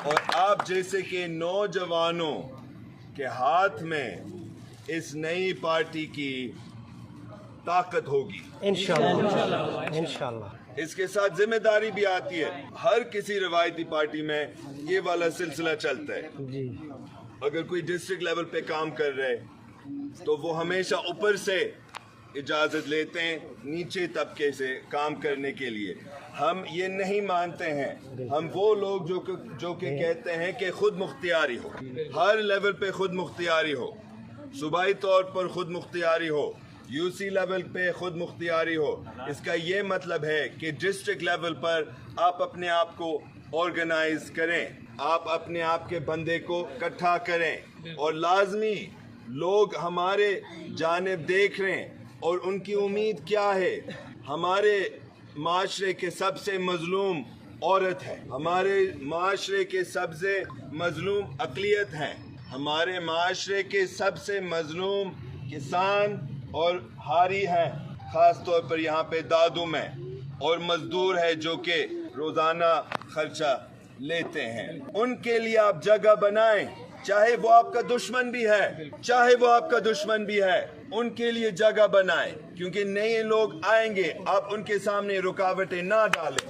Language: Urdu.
اور آپ جیسے کہ نوجوانوں کے ہاتھ میں اس نئی پارٹی کی طاقت ہوگی انشاءاللہ۔ اس کے ساتھ ذمہ داری بھی آتی ہے. ہر کسی روایتی پارٹی میں یہ والا سلسلہ چلتا ہے. جی اگر کوئی ڈسٹرکٹ لیول پہ کام کر رہے تو وہ ہمیشہ اوپر سے اجازت لیتے ہیں نیچے طبقے سے کام کرنے کے لیے. ہم یہ نہیں مانتے ہیں. ہم وہ لوگ جو کہ کہتے ہیں کہ خود مختاری ہو، ہر لیول پہ خود مختاری ہو، صوبائی طور پر خود مختاری ہو، یو سی لیول پہ خود مختاری ہو. اس کا یہ مطلب ہے کہ ڈسٹرکٹ لیول پر آپ اپنے آپ کو آرگنائز کریں، آپ اپنے آپ کے بندے کو اکٹھا کریں، اور لازمی لوگ ہمارے جانب دیکھ رہے ہیں. اور ان کی امید کیا ہے؟ ہمارے معاشرے کے سب سے مظلوم عورت ہے، ہمارے معاشرے کے سب سے مظلوم اقلیت ہیں، ہمارے معاشرے کے سب سے مظلوم کسان اور ہاری ہیں، خاص طور پر یہاں پہ دادو میں، اور مزدور ہے جو کہ روزانہ خرچہ لیتے ہیں. ان کے لیے آپ جگہ بنائیں، چاہے وہ آپ کا دشمن بھی ہے، چاہے وہ آپ کا دشمن بھی ہے. ان کے لیے جگہ بنائیں، کیونکہ نئے لوگ آئیں گے. آپ ان کے سامنے رکاوٹیں نہ ڈالیں.